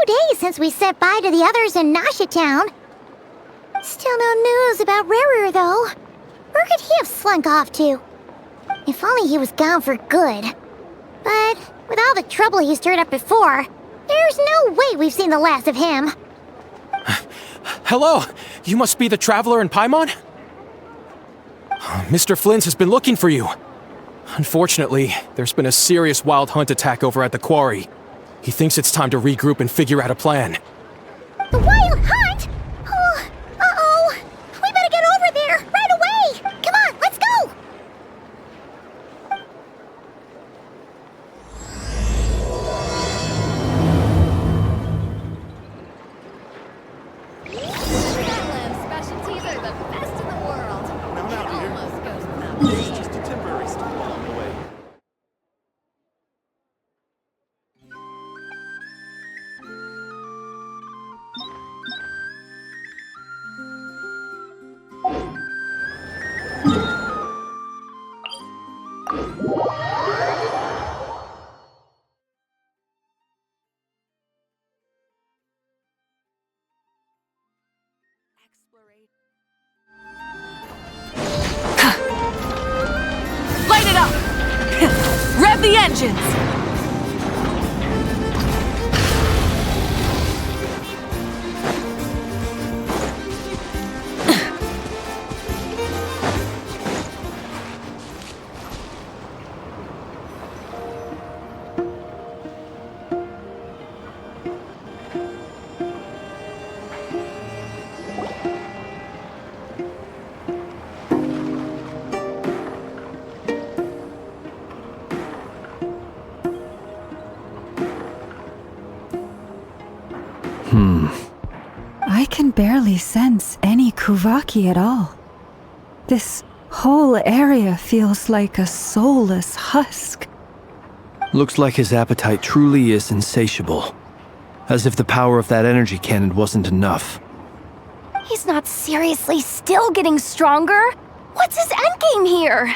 days since we said bye to the others in Nasha Town. Still no news about Rarer, though. Where could he have slunk off to? If only he was gone for good. But with all the trouble he stirred up before, there's no way we've seen the last of him. Hello! You must be the traveler in Paimon? Mr. Flynn's has been looking for you. Unfortunately, there's been a serious wild hunt attack over at the quarry. He thinks it's time to regroup and figure out a plan. The wild hunt? Oh, uh-oh. We better get over there right away. Come on, let's go. Specialties are the best in the world. Now, dear. Almost goes without It's just a temporary stop along the way. Light it up! Rev the engines! I can barely sense any Kuvaki at all. This whole area feels like a soulless husk. Looks like his appetite truly is insatiable. As if the power of that energy cannon wasn't enough. He's not seriously still getting stronger? What's his endgame here?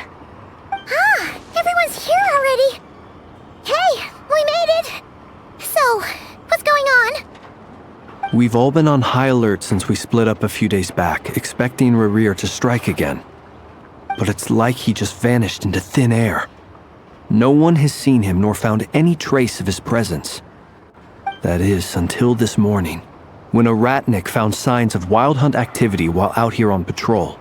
Ah, everyone's here already. Hey, we made it. So, what's going on? We've all been on high alert since we split up a few days back, expecting Rarir to strike again. But it's like he just vanished into thin air. No one has seen him nor found any trace of his presence. That is, until this morning, when a ratnik found signs of wild hunt activity while out here on patrol.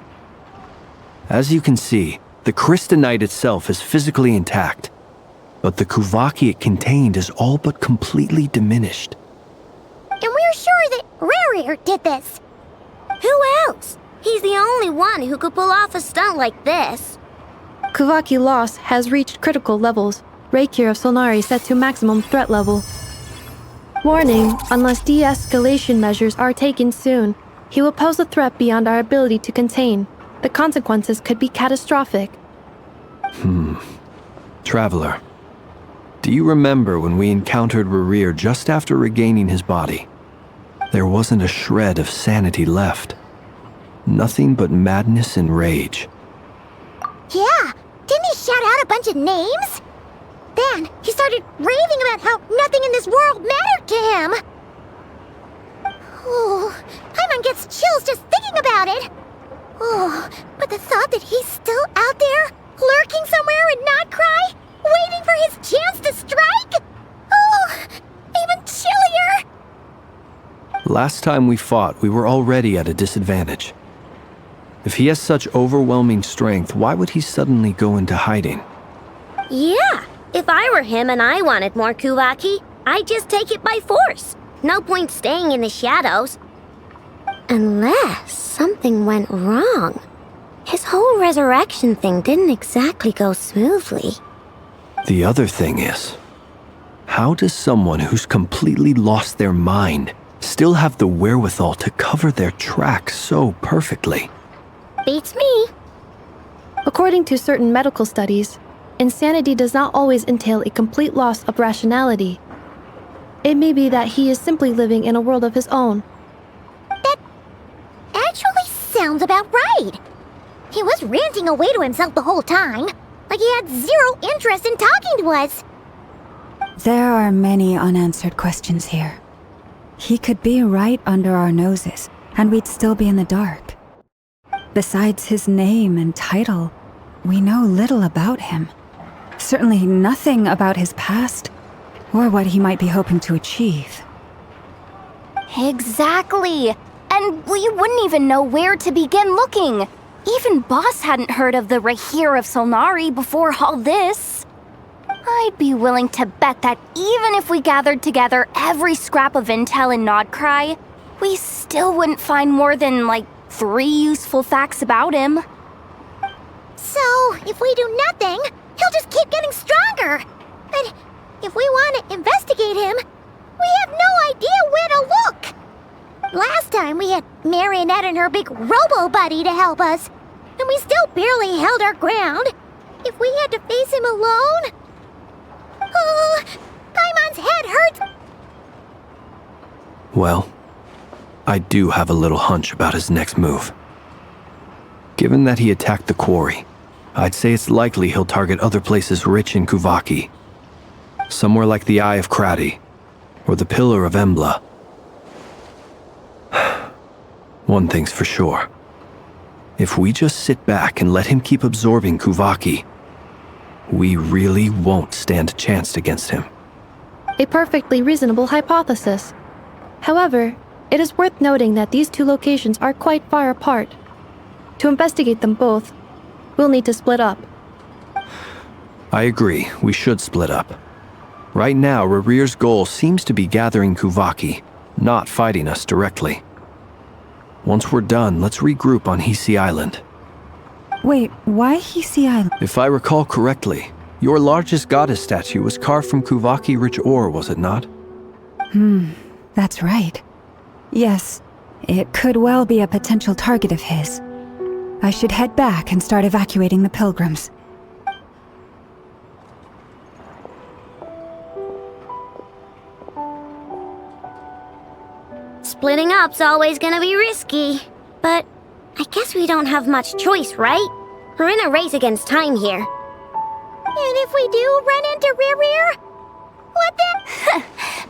As you can see, the crystalline itself is physically intact, but the Kuvaki it contained is all but completely diminished. And we're sure that Rarir did this. Who else? He's the only one who could pull off a stunt like this. Kuvaki loss has reached critical levels. Reikir of Solnari set to maximum threat level. Warning, unless de-escalation measures are taken soon, he will pose a threat beyond our ability to contain. The consequences could be catastrophic. Traveler, do you remember when we encountered Rarir just after regaining his body? There wasn't a shred of sanity left. Nothing but madness and rage. Yeah, didn't he shout out a bunch of names? Then he started raving about how nothing in this world mattered to him. Oh, Paimon gets chills just thinking about it. Oh, but the thought that he's still out there, lurking somewhere in Nodkrai, waiting for his chance to strike? Oh, even chillier. Last time we fought, we were already at a disadvantage. If he has such overwhelming strength, why would he suddenly go into hiding? Yeah, if I were him and I wanted more Kuvaki, I'd just take it by force. No point staying in the shadows. Unless something went wrong. His whole resurrection thing didn't exactly go smoothly. The other thing is, how does someone who's completely lost their mind still have the wherewithal to cover their tracks so perfectly? Beats me. According to certain medical studies, insanity does not always entail a complete loss of rationality. It may be that he is simply living in a world of his own. That actually sounds about right. He was ranting away to himself the whole time, like he had zero interest in talking to us. There are many unanswered questions here. He could be right under our noses, and we'd still be in the dark. Besides his name and title, we know little about him. Certainly nothing about his past, or what he might be hoping to achieve. Exactly! And we wouldn't even know where to begin looking. Even Boss hadn't heard of the Rahir of Solnari before all this. I'd be willing to bet that even if we gathered together every scrap of intel in Nodkrai, we still wouldn't find more than, like, 3 useful facts about him. So, if we do nothing, he'll just keep getting stronger. And if we want to investigate him, we have no idea where to look. Last time we had Marionette and her big robo-buddy to help us, and we still barely held our ground. If we had to face him alone... Oh, Paimon's head hurts! Well, I do have a little hunch about his next move. Given that he attacked the quarry, I'd say it's likely he'll target other places rich in Kuvaki. Somewhere like the Eye of Krati, or the Pillar of Embla. One thing's for sure. If we just sit back and let him keep absorbing Kuvaki, we really won't stand a chance against him. A perfectly reasonable hypothesis. However, it is worth noting that these 2 locations are quite far apart. To investigate them both, we'll need to split up. I agree, we should split up. Right now, Rarir's goal seems to be gathering Kuvaki, not fighting us directly. Once we're done, let's regroup on Hisi Island. Wait, why Hisi Island? If I recall correctly, your largest goddess statue was carved from Kuvaki-rich ore, was it not? That's right. Yes, it could well be a potential target of his. I should head back and start evacuating the pilgrims. Splitting up's always gonna be risky. But I guess we don't have much choice, right? We're in a race against time here. And if we do run into Rarir, what then?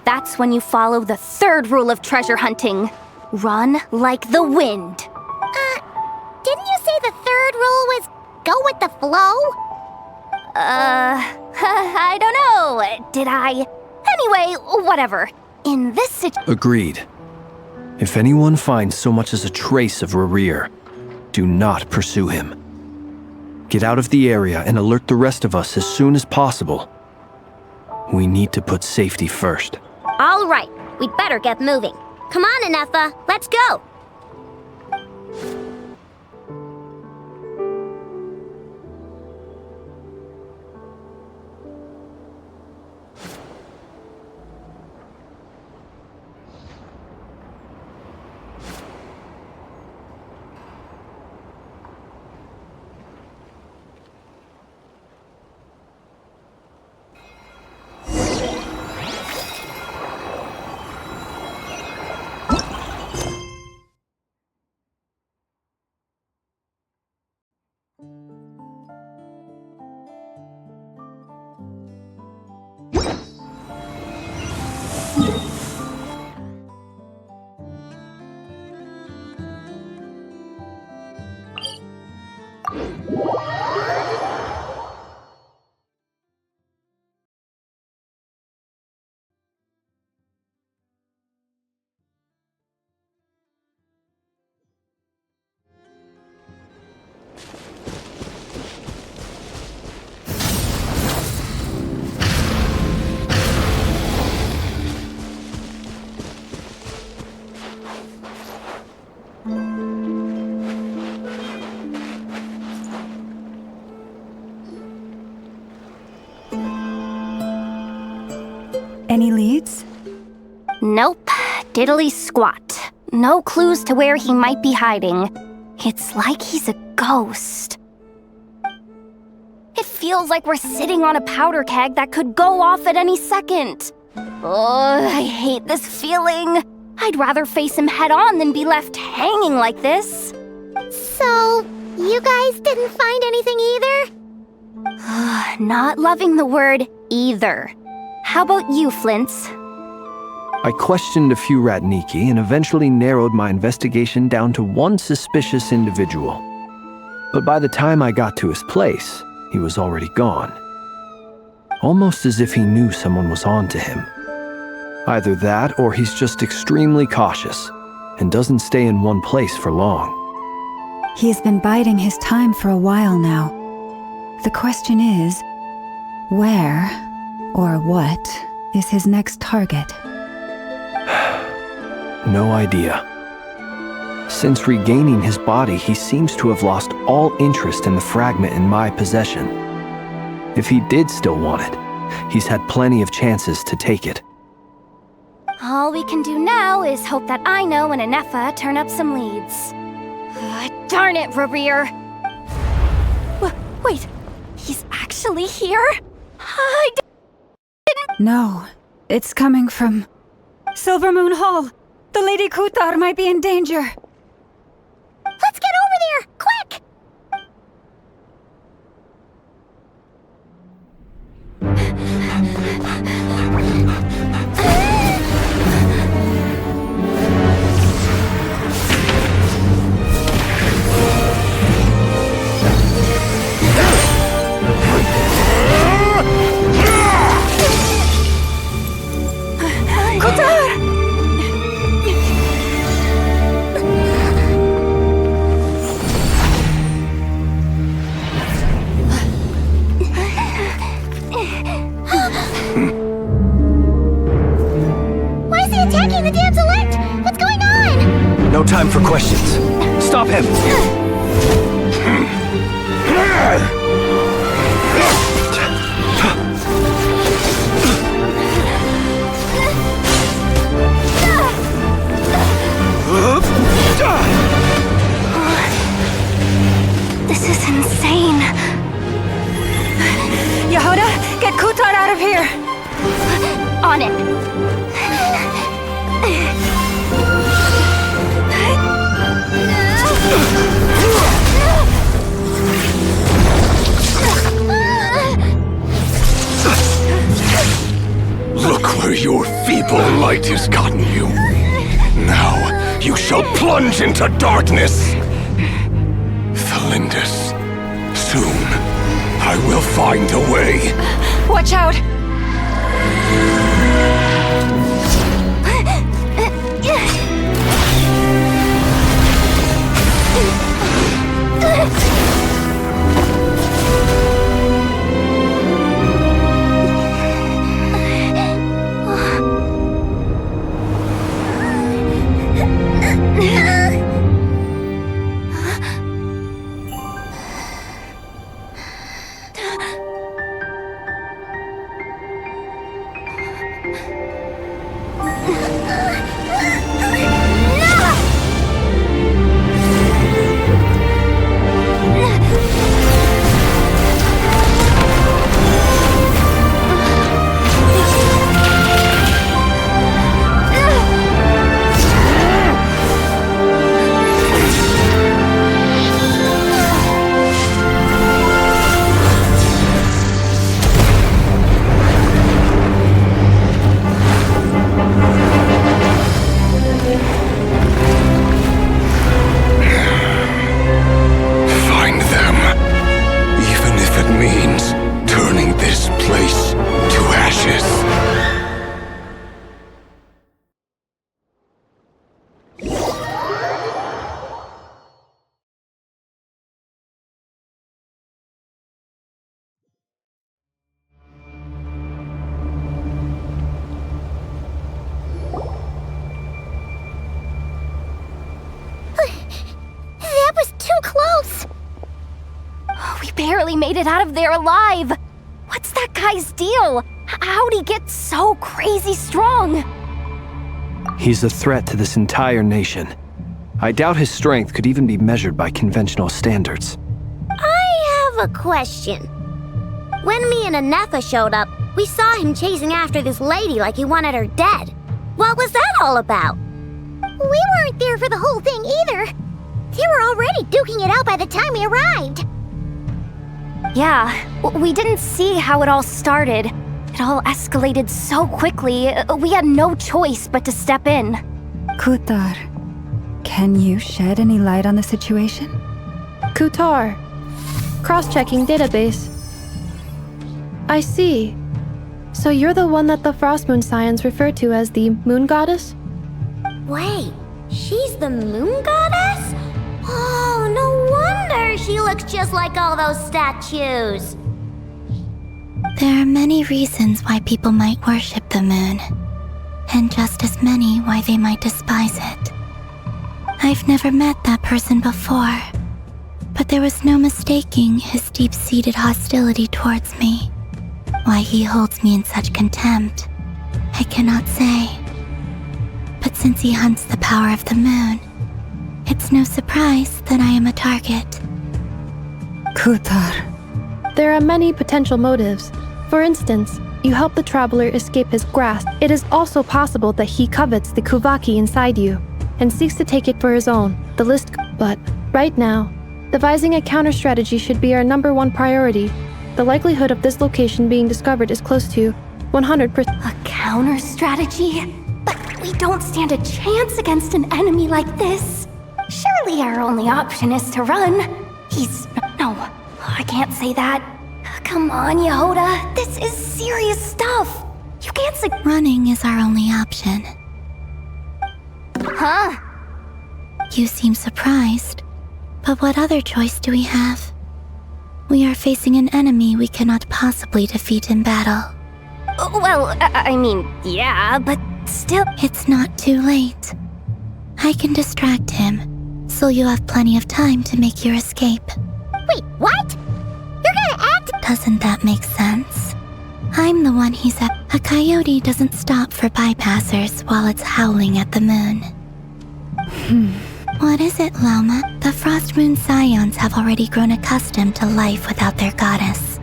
That's when you follow the 3rd rule of treasure hunting. Run like the wind. Didn't you say the 3rd rule was go with the flow? I don't know. Did I? Anyway, whatever. In this situation... Agreed. If anyone finds so much as a trace of Rarir, do not pursue him. Get out of the area and alert the rest of us as soon as possible. We need to put safety first. All right, we'd better get moving. Come on, Anefa, let's go! Any leads? Nope. Diddly squat. No clues to where he might be hiding. It's like he's a ghost. It feels like we're sitting on a powder keg that could go off at any second. Oh, I hate this feeling. I'd rather face him head on than be left hanging like this. So, you guys didn't find anything either? Not loving the word either. How about you, Flint's? I questioned a few Ratniki and eventually narrowed my investigation down to one suspicious individual. But by the time I got to his place, he was already gone. Almost as if he knew someone was on to him. Either that or he's just extremely cautious and doesn't stay in one place for long. He's been biding his time for a while now. The question is, where or what is his next target? No idea. Since regaining his body, he seems to have lost all interest in the fragment in my possession. If he did still want it, he's had plenty of chances to take it. All we can do now is hope that Aino and Anefa turn up some leads. Darn it, Rarir! Wait, he's actually here? No, it's coming from Silver Moon Hall. The Lady Kutar might be in danger. Let's get over there, quick! No time for questions. Stop him! This is insane. Yehuda, get Kutar out of here! On it. Look where your feeble light has gotten you. Now you shall plunge into darkness. Felindus, soon I will find a way. Watch out! Barely made it out of there alive. What's that guy's deal? How'd he get so crazy strong? He's a threat to this entire nation. I doubt his strength could even be measured by conventional standards. I have a question. When me and Anefa showed up, we saw him chasing after this lady like he wanted her dead. What was that all about? We weren't there for the whole thing either. They were already duking it out by the time we arrived. Yeah, we didn't see how it all started. It all escalated so quickly, we had no choice but to step in. Kutar, can you shed any light on the situation? Kutar. Cross-checking database. I see. So you're the one that the Frost Moon Scions refer to as the Moon Goddess? Wait, she's the moon goddess? Oh, no wonder she looks just like all those statues. There are many reasons why people might worship the moon, and just as many why they might despise it. I've never met that person before, but there was no mistaking his deep-seated hostility towards me. Why he holds me in such contempt, I cannot say. But since he hunts the power of the moon, it's no surprise that I am a target. Kutar. There are many potential motives. For instance, you help the traveler escape his grasp. It is also possible that he covets the Kuvaki inside you and seeks to take it for his own. The list, but right now, devising a counter-strategy should be our #1 priority. The likelihood of this location being discovered is close to 100%. A counter-strategy? But we don't stand a chance against an enemy like this. Surely our only option is to run. No, I can't say that. Come on, Yehoda. This is serious stuff. You can't say... Running is our only option. Huh? You seem surprised, but what other choice do we have? We are facing an enemy we cannot possibly defeat in battle. Well, I mean, yeah, but still... It's not too late. I can distract him, so you have plenty of time to make your escape. Wait, what? You're gonna act... Doesn't that make sense? I'm the one he's at. A coyote doesn't stop for bypassers while it's howling at the moon. What is it, Loma? The Frost Moon Scions have already grown accustomed to life without their goddess.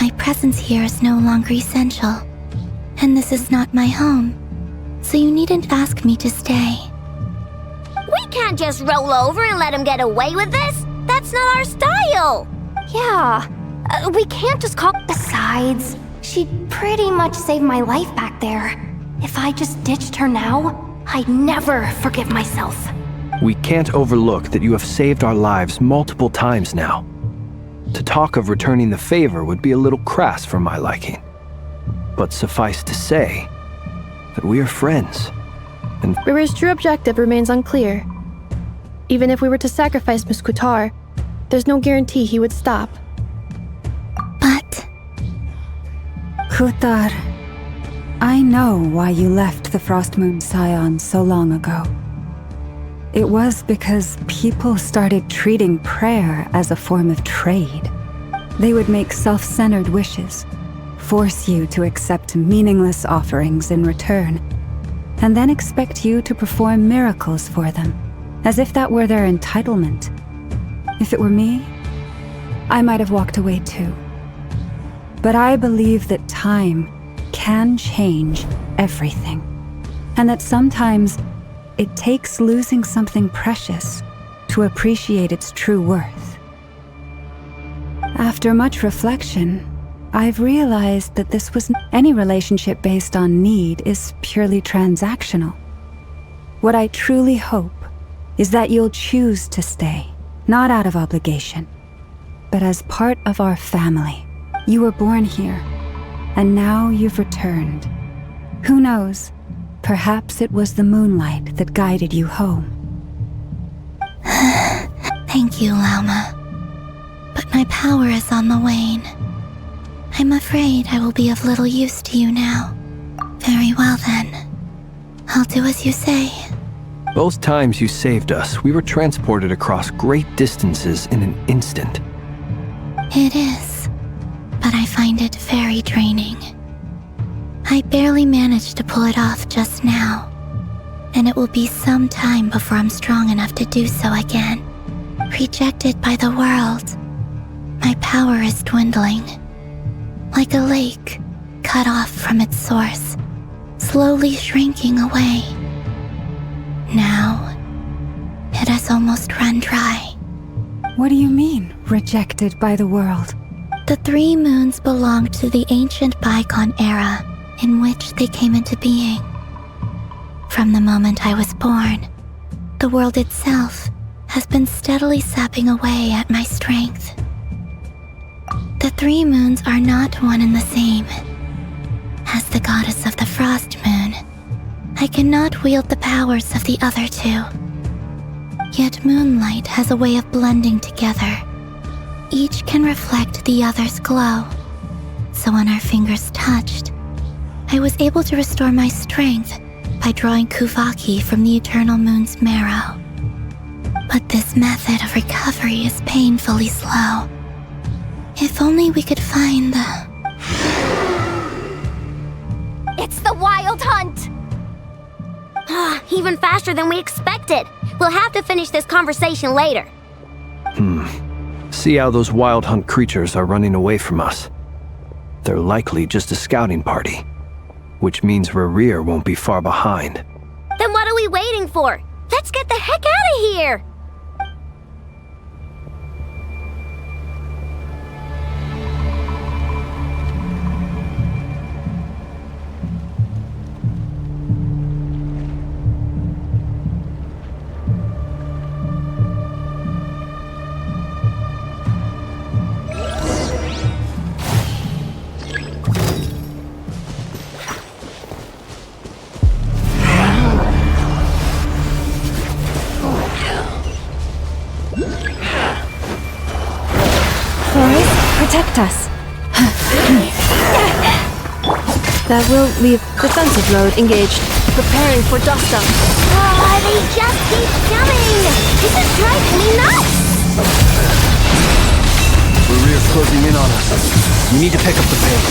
My presence here is no longer essential, and this is not my home, so you needn't ask me to stay. We can't just roll over and let him get away with this. That's not our style. Yeah, we can't just call... Besides, she pretty much saved my life back there. If I just ditched her now, I'd never forgive myself. We can't overlook that you have saved our lives multiple times now. To talk of returning the favor would be a little crass for my liking. But suffice to say that we are friends, and Riri's true objective remains unclear. Even if we were to sacrifice Miss Kutar, there's no guarantee he would stop. But... Kutar, I know why you left the Frost Moon Scions so long ago. It was because people started treating prayer as a form of trade. They would make self-centered wishes, force you to accept meaningless offerings in return, and then expect you to perform miracles for them, as if that were their entitlement. If it were me, I might have walked away too. But I believe that time can change everything, and that sometimes it takes losing something precious to appreciate its true worth. After much reflection, I've realized that any relationship based on need is purely transactional. What I truly hope is that you'll choose to stay, not out of obligation, but as part of our family. You were born here, and now you've returned. Who knows? Perhaps it was the moonlight that guided you home. Thank you, Lauma. But my power is on the wane. I'm afraid I will be of little use to you now. Very well then. I'll do as you say. both times you saved us, we were transported across great distances in an instant. It is, but I find it very draining. I barely managed to pull it off just now, and it will be some time before I'm strong enough to do so again. Rejected by the world, my power is dwindling. Like a lake cut off from its source, slowly shrinking away. Now, it has almost run dry. What do you mean, rejected by the world? The 3 moons belonged to the ancient bygone era in which they came into being. From the moment I was born, the world itself has been steadily sapping away at my strength. The 3 moons are not one and the same. As the goddess of the frost moon, I cannot wield the powers of the other 2. Yet moonlight has a way of blending together. Each can reflect the other's glow. So when our fingers touched, I was able to restore my strength by drawing Kuvaki from the eternal moon's marrow. But this method of recovery is painfully slow. If only we could find the... It's the Wild Hunt! Even faster than we expected. We'll have to finish this conversation later. See how those Wild Hunt creatures are running away from us. They're likely just a scouting party, which means Rerir won't be far behind. Then what are we waiting for? Let's get the heck out of here! Protect us. That will leave defensive mode engaged. Preparing for dust up. They just keep coming! This is driving me nuts! Rerir's closing in on us. We need to pick up the pace.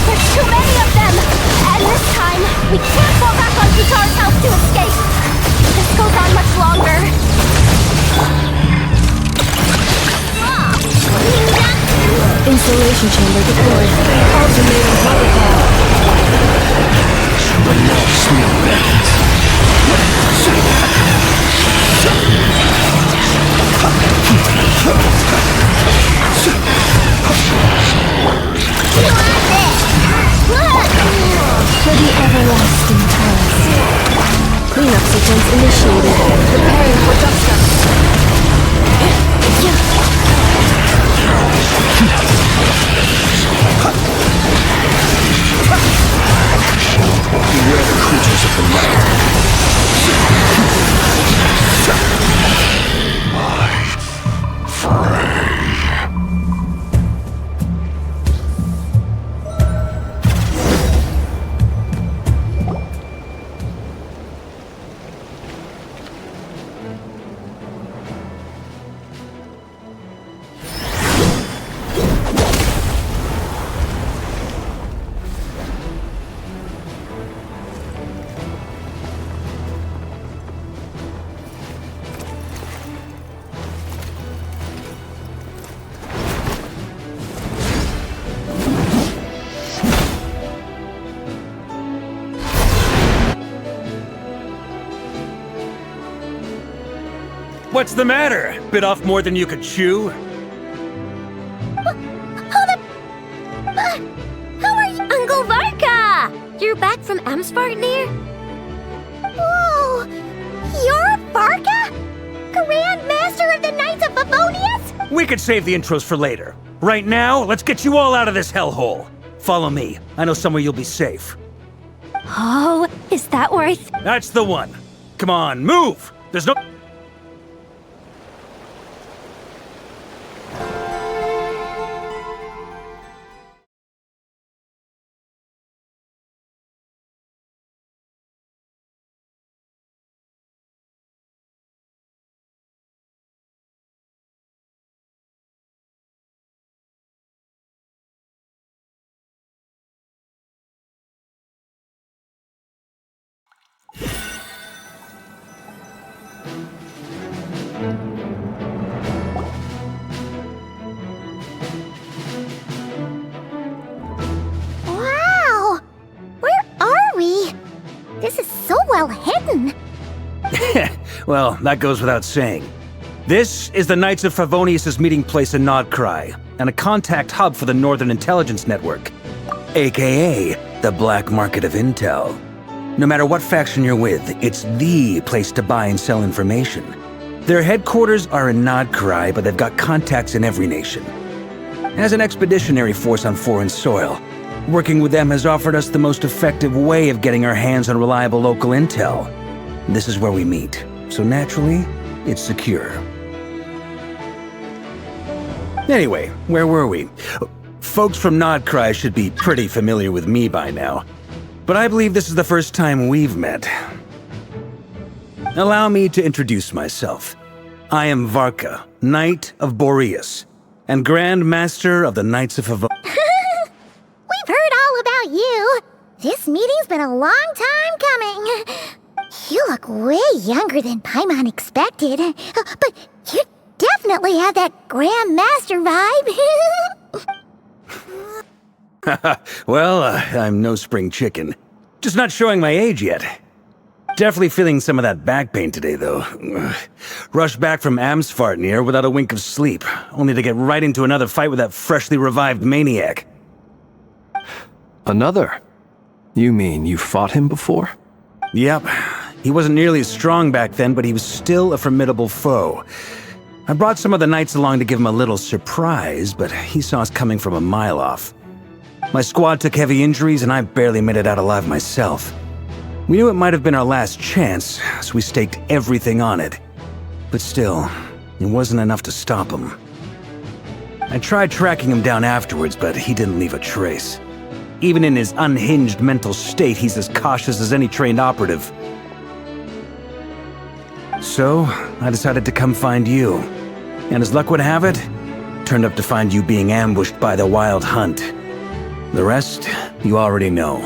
There's too many of them! And this time, we can't fall back on Guitar's house to escape! If this goes on much longer... Installation chamber deployed. Alternating protocol. For the everlasting palace. Cleanup sequence initiated. Preparing for dust up. Beware the creatures of the night. My Frey. What's the matter? Bit off more than you could chew? How are you? Uncle Varka! You're back from Amsvartnir? Whoa! You're Varka? Grand Master of the Knights of Favonius? We could save the intros for later. Right now, let's get you all out of this hellhole. Follow me. I know somewhere you'll be safe. Oh, is that worth... That's the one. Come on, move! There's no... Wow! Where are we? This is so well hidden. Well, that goes without saying. This is the Knights of Favonius' meeting place in Nodkrai, and a contact hub for the Northern Intelligence Network, aka the Black Market of Intel. No matter what faction you're with, it's the place to buy and sell information. Their headquarters are in Nodkrai, but they've got contacts in every nation. As an expeditionary force on foreign soil, working with them has offered us the most effective way of getting our hands on reliable local intel. This is where we meet, so naturally, it's secure. Anyway, where were we? Folks from Nodkrai should be pretty familiar with me by now, but I believe this is the first time we've met. Allow me to introduce myself. I am Varka, Knight of Boreas, and Grand Master of the Knights of Favonius. We've heard all about you. This meeting's been a long time coming. You look way younger than Paimon expected, but you definitely have that Grand Master vibe. Well, I'm no spring chicken. Just not showing my age yet. Definitely feeling some of that back pain today, though. Rushed back from Amsfartnir without a wink of sleep, only to get right into another fight with that freshly revived maniac. Another? You mean you fought him before? Yep. He wasn't nearly as strong back then, but he was still a formidable foe. I brought some of the knights along to give him a little surprise, but he saw us coming from a mile off. My squad took heavy injuries, and I barely made it out alive myself. We knew it might have been our last chance, so we staked everything on it. But still, it wasn't enough to stop him. I tried tracking him down afterwards, but he didn't leave a trace. Even in his unhinged mental state, he's as cautious as any trained operative. So, I decided to come find you. And as luck would have it, turned up to find you being ambushed by the Wild Hunt. The rest, you already know.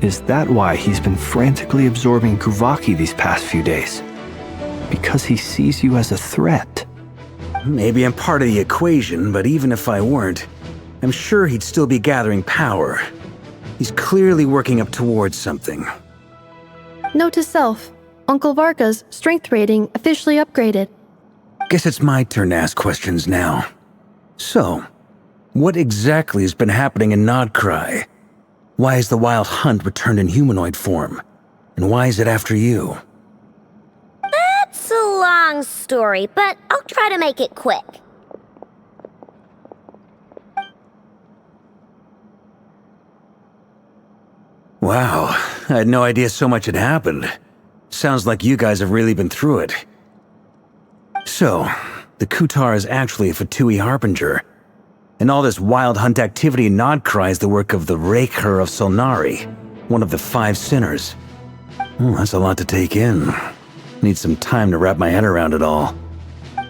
Is that why he's been frantically absorbing Kuvaki these past few days? Because he sees you as a threat? Maybe I'm part of the equation, but even if I weren't, I'm sure he'd still be gathering power. He's clearly working up towards something. Note to self, Uncle Varka's strength rating officially upgraded. Guess it's my turn to ask questions now. So, what exactly has been happening in Nodkrai? Why is the Wild Hunt returned in humanoid form? And why is it after you? That's a long story, but I'll try to make it quick. Wow, I had no idea so much had happened. Sounds like you guys have really been through it. So, the Kutar is actually a Fatui Harbinger. And all this Wild Hunt activity in Nodkrai is the work of the Raker of Solnari, one of the 5 sinners. That's a lot to take in. Need some time to wrap my head around it all.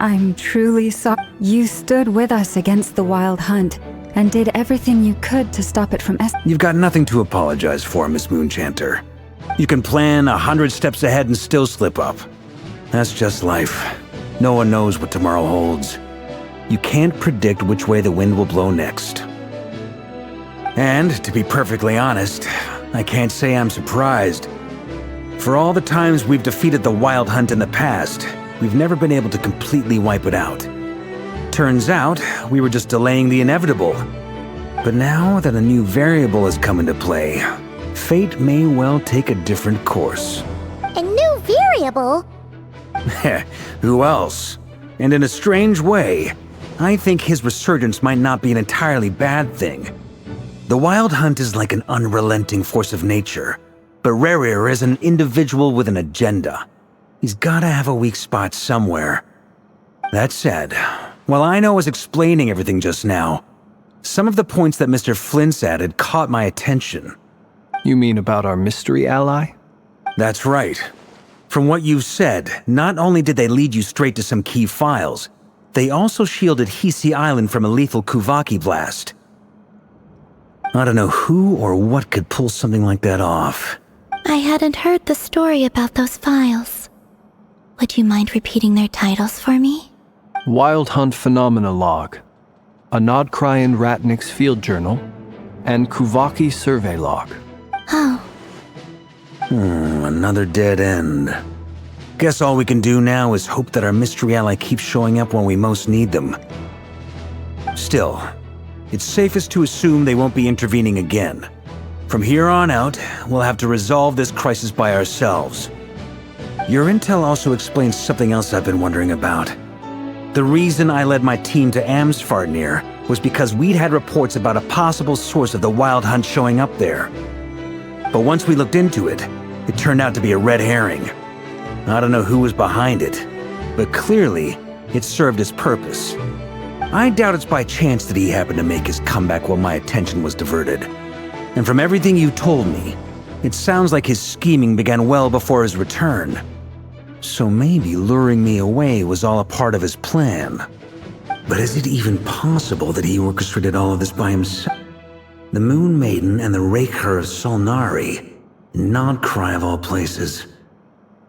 I'm truly sorry. You stood with us against the Wild Hunt and did everything you could to stop it from You've got nothing to apologize for, Miss Moonchanter. You can plan 100 steps ahead and still slip up. That's just life. No one knows what tomorrow holds. You can't predict which way the wind will blow next. And, to be perfectly honest, I can't say I'm surprised. For all the times we've defeated the Wild Hunt in the past, we've never been able to completely wipe it out. Turns out, we were just delaying the inevitable. But now that a new variable has come into play, fate may well take a different course. A new variable? Who else? And in a strange way, I think his resurgence might not be an entirely bad thing. The Wild Hunt is like an unrelenting force of nature, but Rerir is an individual with an agenda. He's gotta have a weak spot somewhere. That said, while I was explaining everything just now, some of the points that Mr. Flint's added caught my attention. You mean about our mystery ally? That's right. From what you've said, not only did they lead you straight to some key files, they also shielded Hisi Island from a lethal Kuvaki blast. I don't know who or what could pull something like that off. I hadn't heard the story about those files. Would you mind repeating their titles for me? Wild Hunt Phenomena Log, a Nodkrai Ratnik's Field Journal, and Kuvaki Survey Log. Oh. Another dead end. Guess all we can do now is hope that our mystery ally keeps showing up when we most need them. Still, it's safest to assume they won't be intervening again. From here on out, we'll have to resolve this crisis by ourselves. Your intel also explains something else I've been wondering about. The reason I led my team to Amsfarnir was because we'd had reports about a possible source of the Wild Hunt showing up there. But once we looked into it, it turned out to be a red herring. I don't know who was behind it, but clearly, it served its purpose. I doubt it's by chance that he happened to make his comeback while my attention was diverted. And from everything you told me, it sounds like his scheming began well before his return. So maybe luring me away was all a part of his plan. But is it even possible that he orchestrated all of this by himself? The Moon Maiden and the Raker of Solnari, Nodkrai of all places.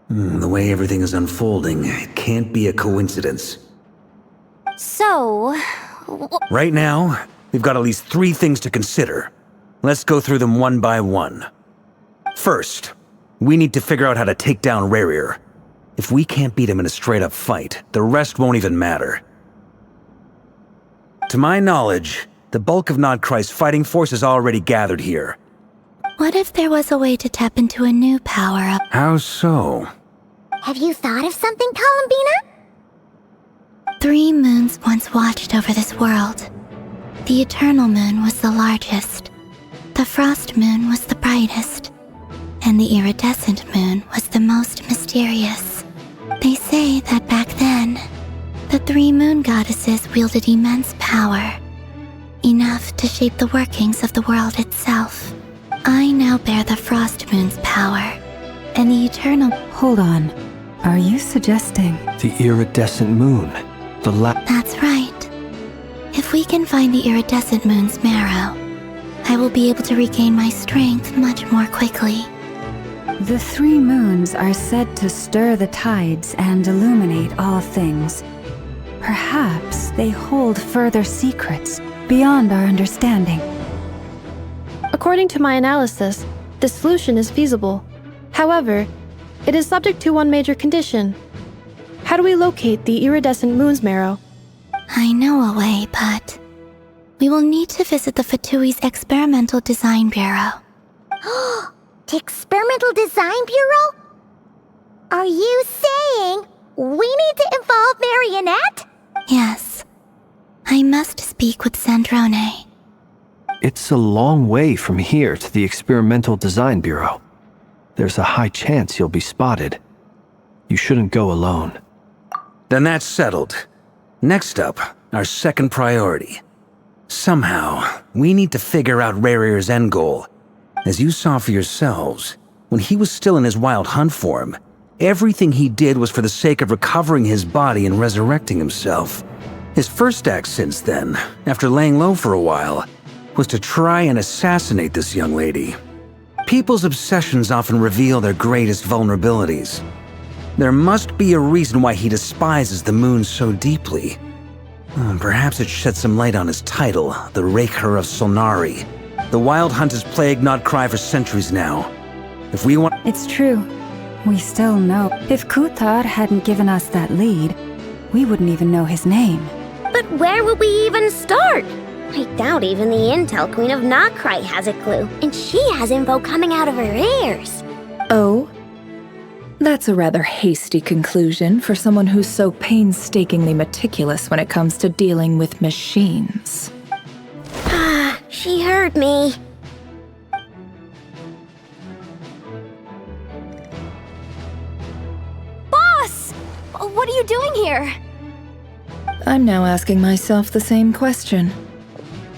The way everything is unfolding, it can't be a coincidence. So... Right now, we've got at least 3 things to consider. Let's go through them one by one. First, we need to figure out how to take down Rerir. If we can't beat him in a straight-up fight, the rest won't even matter. To my knowledge, the bulk of Nodkrai's fighting force is already gathered here. What if there was a way to tap into a new power-up? How so? Have you thought of something, Columbina? 3 moons once watched over this world. The Eternal Moon was the largest. The Frost Moon was the brightest. And the Iridescent Moon was the most mysterious. They say that back then, the 3 moon goddesses wielded immense power. Enough to shape the workings of the world itself. I now bear the Frost Moon's power. And the Eternal... Hold on. Are you suggesting... The iridescent moon. That's right. If we can find the Iridescent Moon's marrow, I will be able to regain my strength much more quickly. The 3 moons are said to stir the tides and illuminate all things. Perhaps they hold further secrets beyond our understanding. According to my analysis, the solution is feasible. However, it is subject to one major condition. How do we locate the Iridescent Moon's marrow? I know a way, but... we will need to visit the Fatui's Experimental Design Bureau. The Experimental Design Bureau? Are you saying we need to involve Marionette? Yes. I must speak with Sandrone. It's a long way from here to the Experimental Design Bureau. There's a high chance you'll be spotted. You shouldn't go alone. Then that's settled. Next up, our second priority. Somehow, we need to figure out Rerir's end goal. As you saw for yourselves, when he was still in his Wild Hunt form, everything he did was for the sake of recovering his body and resurrecting himself. His first act since then, after laying low for a while, was to try and assassinate this young lady. People's obsessions often reveal their greatest vulnerabilities. There must be a reason why he despises the moon so deeply. Perhaps it sheds some light on his title, the Raker of Solnari. The Wild Hunt has plagued Nodkrai for centuries now. If we want... It's true. We still know. If Kuthar hadn't given us that lead, we wouldn't even know his name. But where would we even start? I doubt even the Intel Queen of Nodkrai has a clue, and she has info coming out of her ears. Oh? That's a rather hasty conclusion for someone who's so painstakingly meticulous when it comes to dealing with machines. She heard me. Boss! What are you doing here? I'm now asking myself the same question.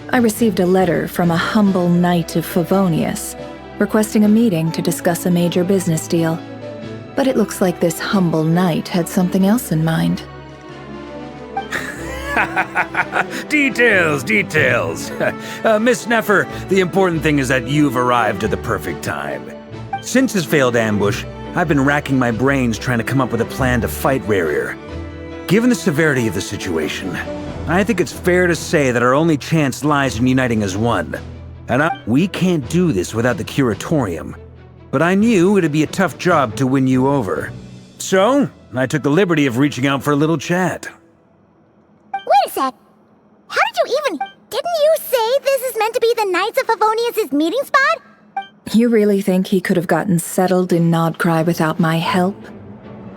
I received a letter from a humble knight of Favonius, requesting a meeting to discuss a major business deal. But it looks like this humble knight had something else in mind. Details. Miss Neffer, the important thing is that you've arrived at the perfect time. Since his failed ambush, I've been racking my brains trying to come up with a plan to fight Rerir. Given the severity of the situation, I think it's fair to say that our only chance lies in uniting as one. And we can't do this without the Curatorium. But I knew it'd be a tough job to win you over. So, I took the liberty of reaching out for a little chat. Wait a sec. How did you even... Didn't you say this is meant to be the Knights of Favonius' meeting spot? You really think he could have gotten settled in Nodkrai without my help?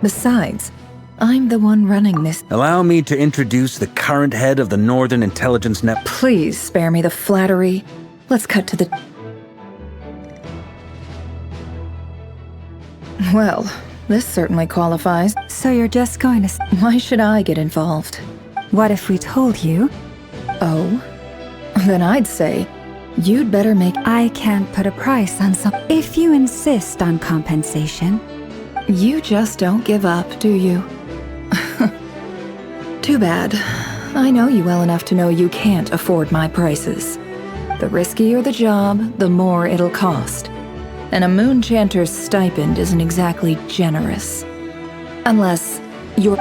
Besides, I'm the one running this. Allow me to introduce the current head of the Northern Intelligence Net. Please spare me the flattery. Let's cut to the... Well, this certainly qualifies. So you're just going to... Why should I get involved? What if we told you? Oh? Then I'd say, you'd better make... I can't put a price on some... If you insist on compensation. You just don't give up, do you? Too bad. I know you well enough to know you can't afford my prices. The riskier the job, the more it'll cost. And a moon chanter's stipend isn't exactly generous. Unless you're...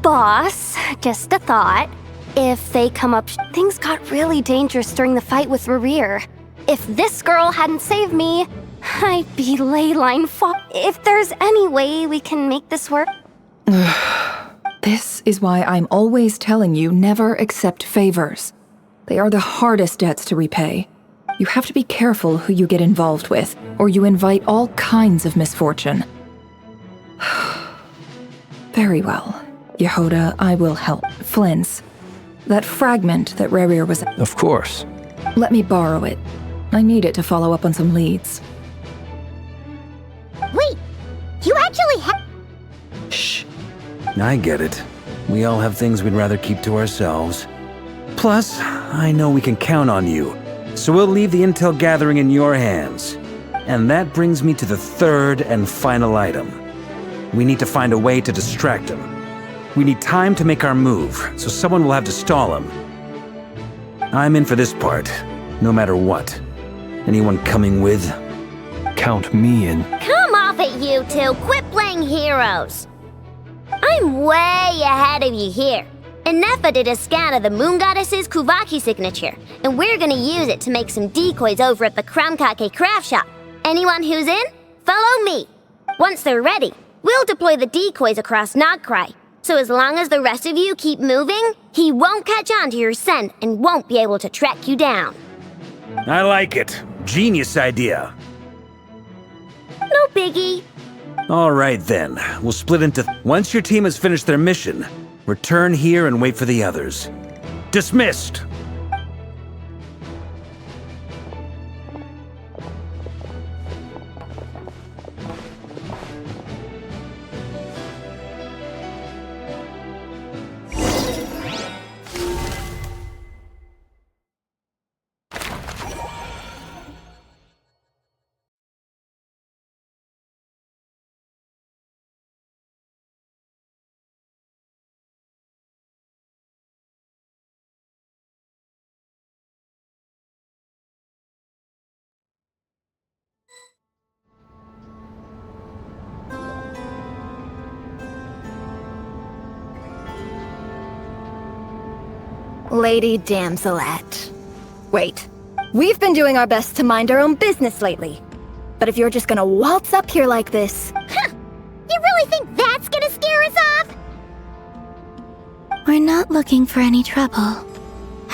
Boss, just a thought. If they come up, things got really dangerous during the fight with Rerir. If this girl hadn't saved me, I'd be leyline fall. If there's any way we can make this work... This is why I'm always telling you never accept favors. They are the hardest debts to repay. You have to be careful who you get involved with, or you invite all kinds of misfortune. Very well. Yehoda, I will help. Flins. That fragment that Rerir was... Of course. Let me borrow it. I need it to follow up on some leads. Wait, you actually have... Shh. I get it. We all have things we'd rather keep to ourselves. Plus, I know we can count on you. So we'll leave the intel gathering in your hands. And that brings me to the third and final item. We need to find a way to distract him. We need time to make our move, so someone will have to stall him. I'm in for this part, no matter what. Anyone coming with? Count me in. Come off it, you two. Quit playing heroes. I'm way ahead of you here. Enefa did a scan of the Moon Goddess's Kuvaki signature, and we're gonna use it to make some decoys over at the Kramkake craft shop. Anyone who's in, follow me. Once they're ready, we'll deploy the decoys across Nodkrai. So as long as the rest of you keep moving, he won't catch on to your scent and won't be able to track you down. I like it. Genius idea. No biggie. All right then, we'll split into... Once your team has finished their mission, return here and wait for the others. Dismissed! Lady Damselette. Wait, we've been doing our best to mind our own business lately. But if you're just gonna waltz up here like this... Huh! You really think that's gonna scare us off? We're not looking for any trouble.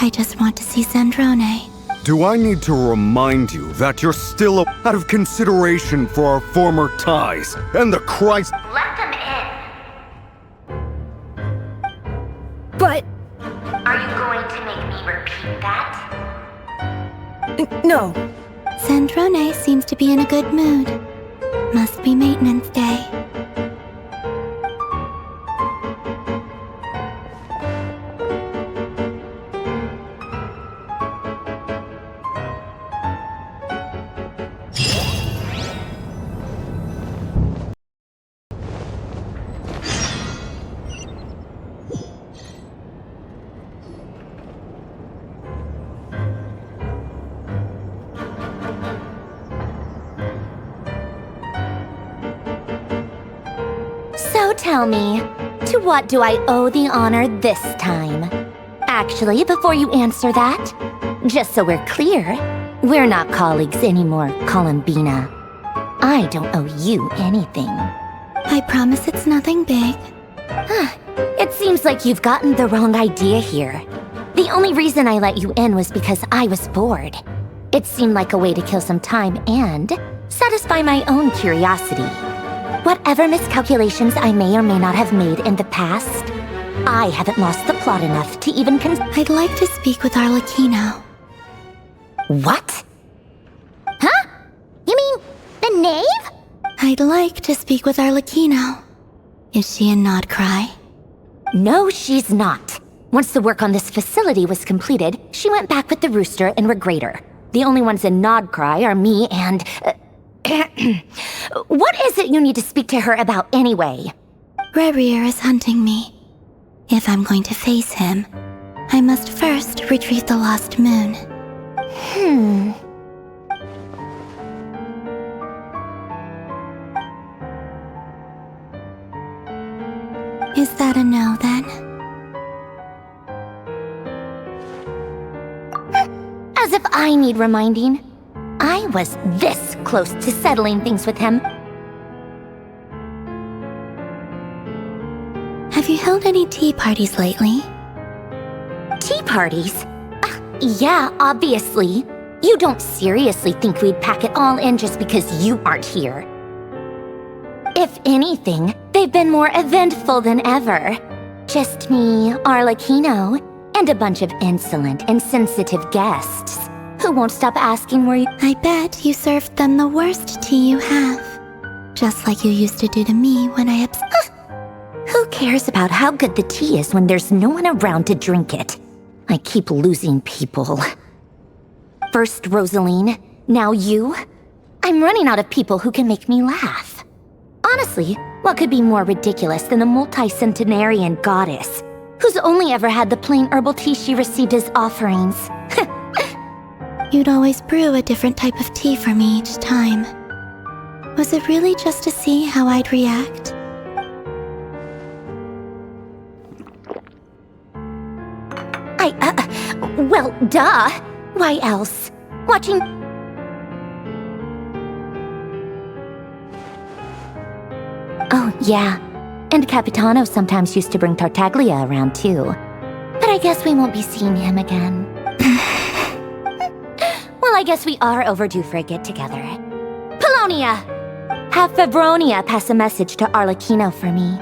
I just want to see Zandrone. Do I need to remind you that you're still out of consideration for our former ties and the Christ— Let them in. But... Are you going to make me repeat that? No. Zandrone seems to be in a good mood. Must be maintenance day. So tell me, to what do I owe the honor this time? Actually, before you answer that, just so we're clear, we're not colleagues anymore, Columbina. I don't owe you anything. I promise it's nothing big. It seems like you've gotten the wrong idea here. The only reason I let you in was because I was bored. It seemed like a way to kill some time and satisfy my own curiosity. Whatever miscalculations I may or may not have made in the past, I haven't lost the plot enough to even I'd like to speak with Arlecchino. What? Huh? You mean the knave? I'd like to speak with Arlecchino. Is she in Nodkrai? No, she's not. Once the work on this facility was completed, she went back with the rooster and Regrator. The only ones in Nodkrai are me and... What is it you need to speak to her about anyway? Rerir is hunting me. If I'm going to face him, I must first retrieve the lost moon. Is that a no, then? As if I need reminding. I was this close to settling things with him. Have you held any tea parties lately? Tea parties? Yeah, obviously. You don't seriously think we'd pack it all in just because you aren't here. If anything, they've been more eventful than ever. Just me, Arlecchino, and a bunch of insolent and sensitive guests who won't stop asking where you— I bet you served them the worst tea you have. Just like you used to do to me when I Who cares about how good the tea is when there's no one around to drink it? I keep losing people. First Rosaline, now you. I'm running out of people who can make me laugh. Honestly, what could be more ridiculous than a multi-centenarian goddess who's only ever had the plain herbal tea she received as offerings? You'd always brew a different type of tea for me each time. Was it really just to see how I'd react? Well, duh. Why else? Watching... Oh, yeah. And Capitano sometimes used to bring Tartaglia around, too. But I guess we won't be seeing him again. Well, I guess we are overdue for a get-together. Polonia! Have Febronia pass a message to Arlecchino for me.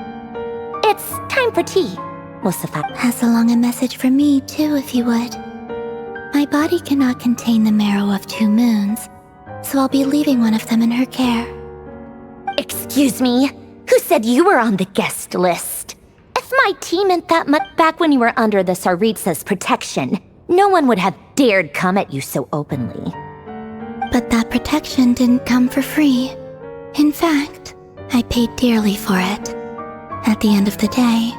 It's time for tea. Pass along a message for me, too, if you would. My body cannot contain the marrow of 2 moons, so I'll be leaving one of them in her care. Excuse me? Who said you were on the guest list? If my tea meant that much back when you were under the Tsaritsa's protection, no one would have dared come at you so openly. But that protection didn't come for free. In fact, I paid dearly for it. At the end of the day,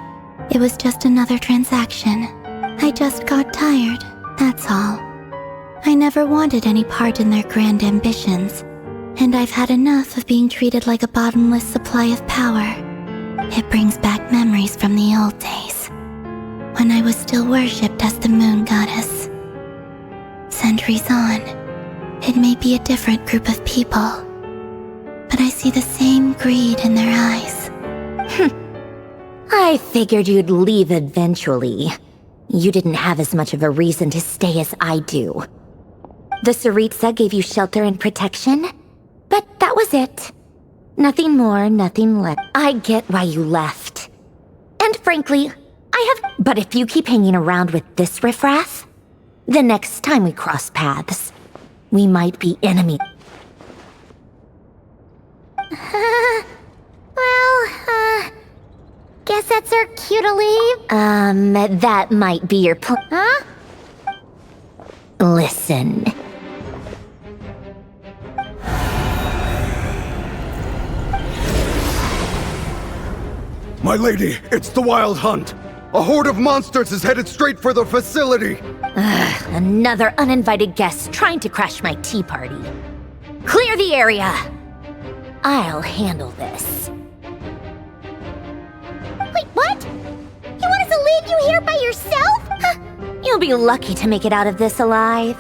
it was just another transaction. I just got tired, that's all. I never wanted any part in their grand ambitions, and I've had enough of being treated like a bottomless supply of power. It brings back memories from the old days, when I was still worshipped as the moon goddess. Centuries on, it may be a different group of people, but I see the same greed in their eyes. I figured you'd leave eventually. You didn't have as much of a reason to stay as I do. The Tsaritsa gave you shelter and protection, but that was it. Nothing more, nothing less. I get why you left. And frankly, But if you keep hanging around with this riffraff, the next time we cross paths, we might be enemies. Guess that's our cue to leave? That might be your Huh? Listen. My lady, it's the Wild Hunt. A horde of monsters is headed straight for the facility. Another uninvited guest trying to crash my tea party. Clear the area. I'll handle this. Wait, what? You want us to leave you here by yourself? You'll be lucky to make it out of this alive.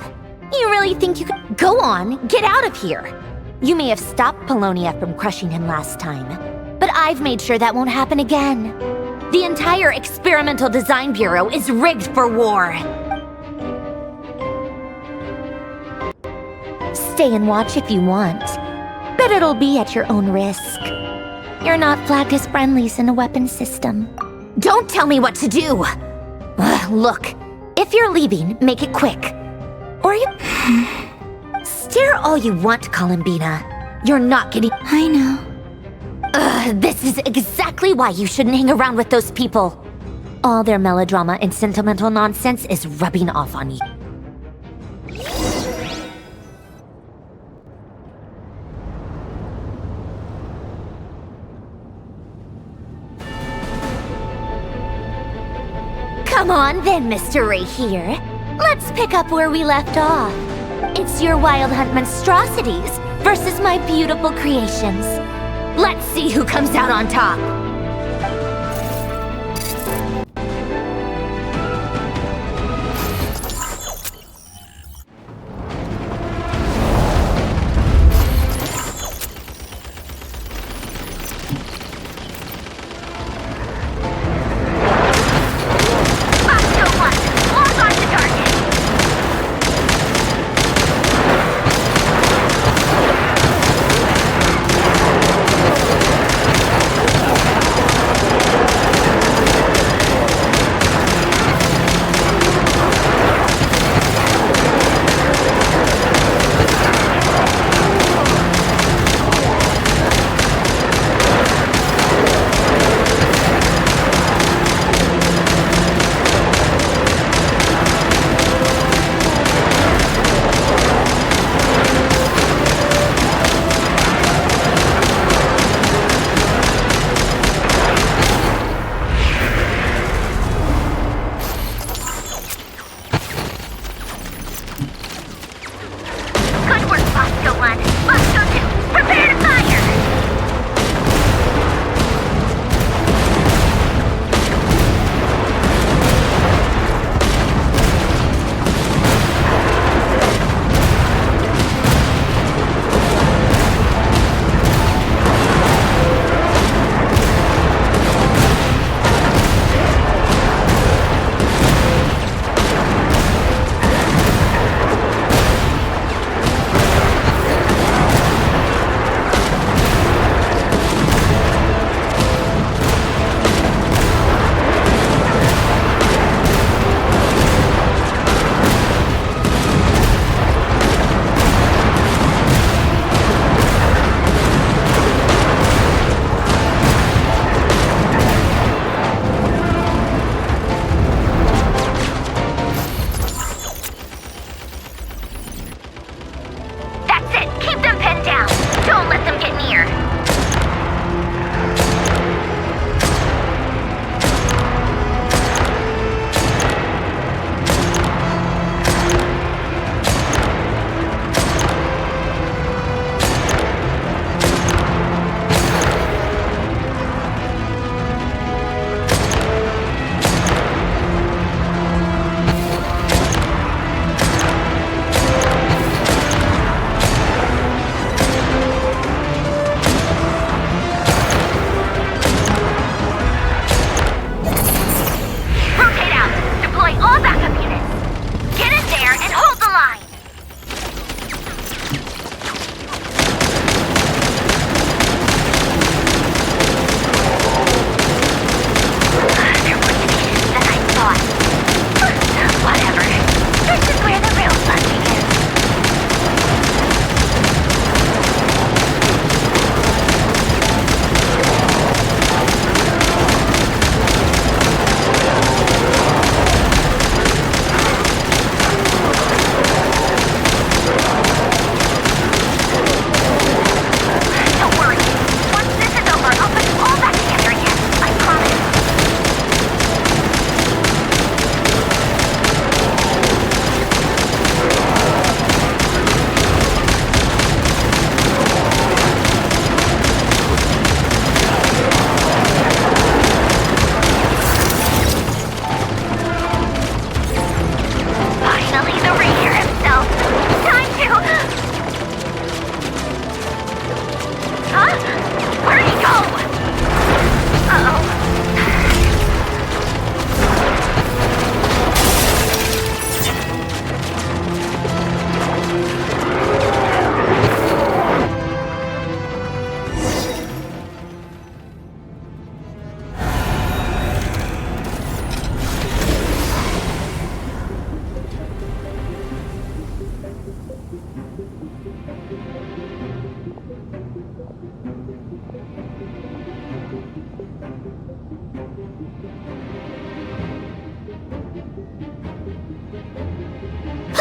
You really think you could— Go on, get out of here. You may have stopped Polonia from crushing him last time, but I've made sure that won't happen again. The entire Experimental Design Bureau is rigged for war. Stay and watch if you want, but it'll be at your own risk. You're not flagged as friendlies in a weapons system. Don't tell me what to do! Look, if you're leaving, make it quick. Or you... Stare all you want, Columbina. You're not getting... I know. This is exactly why you shouldn't hang around with those people. All their melodrama and sentimental nonsense is rubbing off on you. Come on then, Mr. Ray here. Let's pick up where we left off. It's your Wild Hunt monstrosities versus my beautiful creations. Let's see who comes out on top.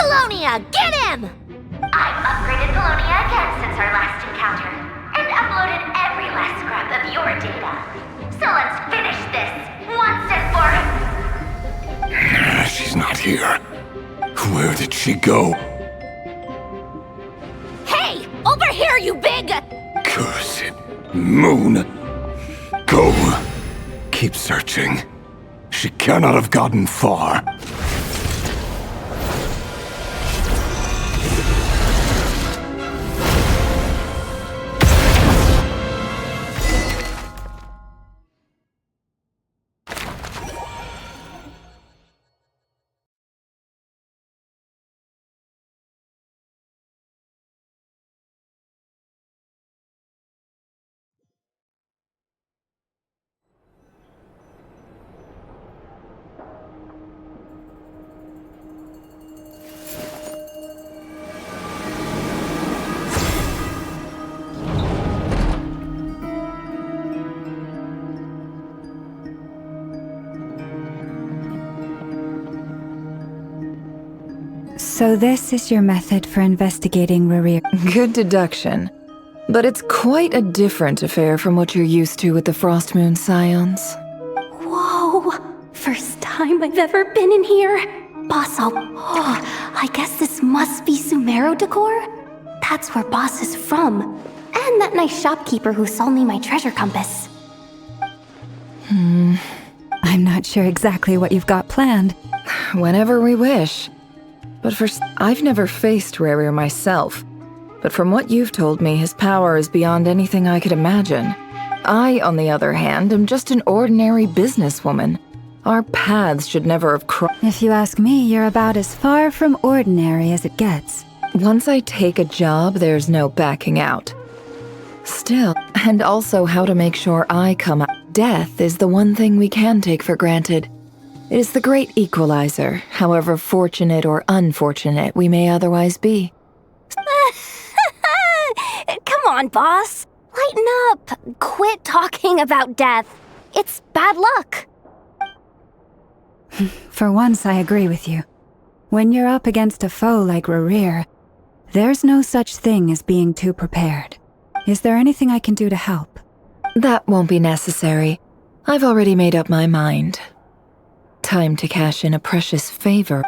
Polonia, get him! I've upgraded Polonia again since our last encounter, and uploaded every last scrap of your data. So let's finish this, once and for... She's not here. Where did she go? Hey, over here, you big... Curse it. Moon. Go. Keep searching. She cannot have gotten far. So this is your method for investigating Rarir. Good deduction. But it's quite a different affair from what you're used to with the Frost Moon Scions. Whoa! First time I've ever been in here. Boss, I guess this must be Sumero decor? That's where Boss is from. And that nice shopkeeper who sold me my treasure compass. I'm not sure exactly what you've got planned. Whenever we wish. But I've never faced Rarir myself. But from what you've told me, his power is beyond anything I could imagine. I, on the other hand, am just an ordinary businesswoman. Our paths should never have crossed. If you ask me, you're about as far from ordinary as it gets. Once I take a job, there's no backing out. Still, and also how to make sure I come out. Death is the one thing we can take for granted. It is the great equalizer, however fortunate or unfortunate we may otherwise be. Come on, boss. Lighten up. Quit talking about death. It's bad luck. For once, I agree with you. When you're up against a foe like Rarir, there's no such thing as being too prepared. Is there anything I can do to help? That won't be necessary. I've already made up my mind. Time to cash in a precious favor.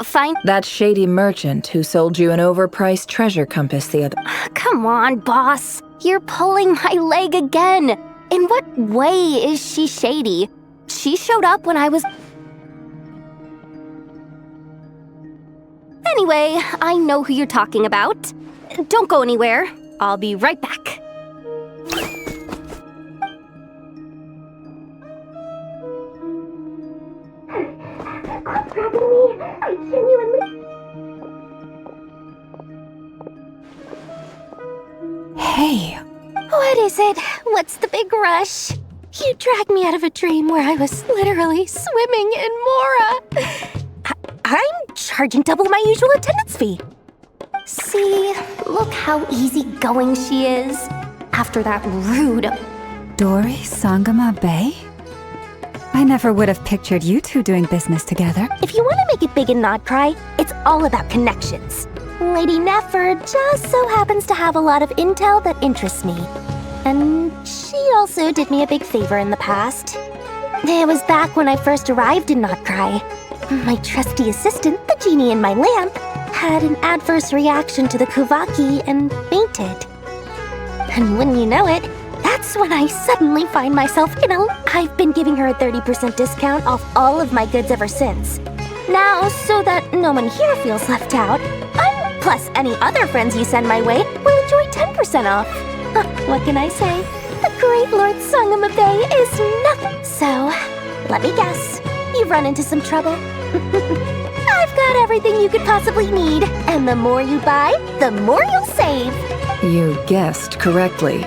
Fine. That shady merchant who sold you an overpriced treasure compass the other... Come on, boss. You're pulling my leg again. In what way is she shady? She showed up when I was... Anyway, I know who you're talking about. Don't go anywhere. I'll be right back. Quit grabbing me. I genuinely... Hey. What is it? What's the big rush? You dragged me out of a dream where I was literally swimming in Mora. I'm charging double my usual attendance fee. See, look how easygoing she is. After that rude... Dory Sangama Bay? I never would have pictured you two doing business together. If you want to make it big in Nodkrai, it's all about connections. Lady Nefer just so happens to have a lot of intel that interests me. And she also did me a big favor in the past. It was back when I first arrived in Nodkrai. My trusty assistant, the genie in my lamp, had an adverse reaction to the Kuvaki and fainted. And wouldn't you know it, that's when I suddenly find myself in a... I've been giving her a 30% discount off all of my goods ever since. Now, so that no one here feels left out, I, plus any other friends you send my way, will enjoy 10% off. What can I say? The great Lord Sangama Bay is nothing. So, let me guess. You've run into some trouble. I've got everything you could possibly need. And the more you buy, the more you'll save. You guessed correctly.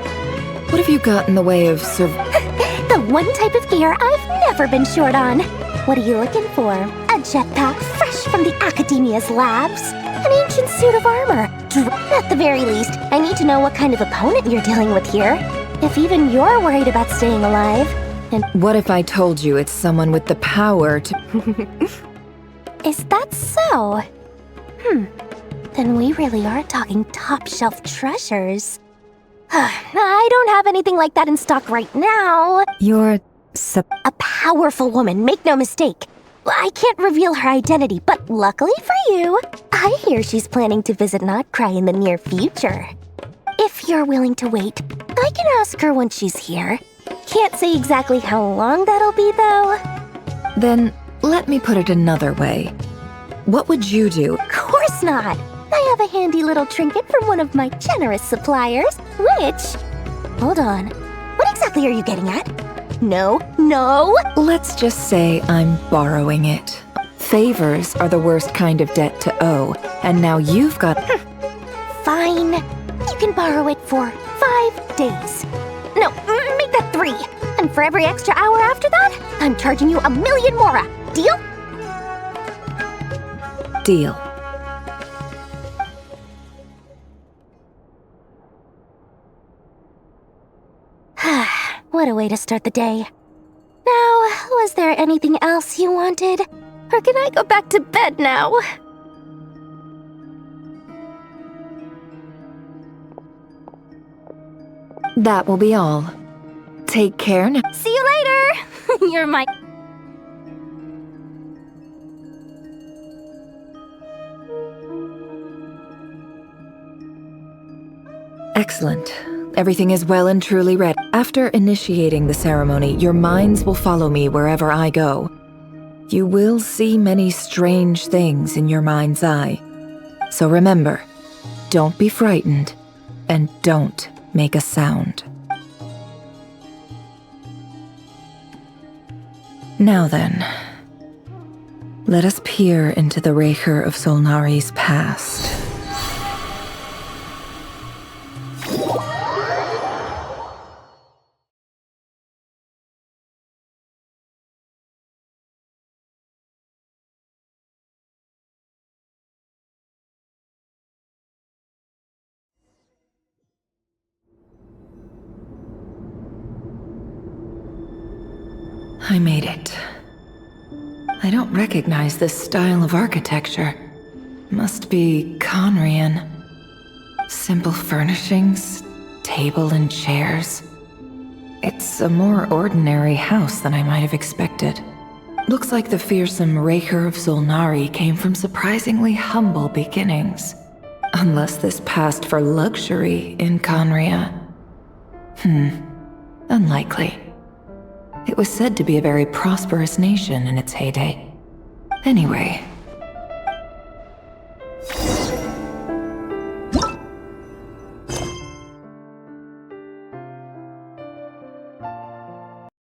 What have you got in the way of The one type of gear I've never been short on. What are you looking for? A jetpack fresh from the Academia's labs? An ancient suit of armor? At the very least, I need to know what kind of opponent you're dealing with here. If even you're worried about staying alive. And what if I told you it's someone with the power to... Is that so? Then we really are talking top-shelf treasures. I don't have anything like that in stock right now. You're a powerful woman, make no mistake. I can't reveal her identity, but luckily for you, I hear she's planning to visit Nodkrai in the near future. If you're willing to wait, I can ask her when she's here. Can't say exactly how long that'll be, though. Then, let me put it another way. What would you do? Of course not! I have a handy little trinket from one of my generous suppliers, which... Hold on. What exactly are you getting at? No. Let's just say I'm borrowing it. Favors are the worst kind of debt to owe, and now you've got... Fine. You can borrow it for 5 days. No, make that 3. And for every extra hour after that, I'm charging you 1,000,000 mora. Deal? Deal. What a way to start the day. Now, was there anything else you wanted? Or can I go back to bed now? That will be all. Take care now. See you later! You're my... Excellent. Everything is well and truly ready. After initiating the ceremony, your minds will follow me wherever I go. You will see many strange things in your mind's eye. So remember, don't be frightened, and don't make a sound. Now then, let us peer into the Raker of Solnari's past. I made it. I don't recognize this style of architecture. Must be Conrian. Simple furnishings, table and chairs. It's a more ordinary house than I might have expected. Looks like the fearsome Raker of Solnari came from surprisingly humble beginnings. Unless this passed for luxury in Conria. Unlikely. It was said to be a very prosperous nation in its heyday. Anyway,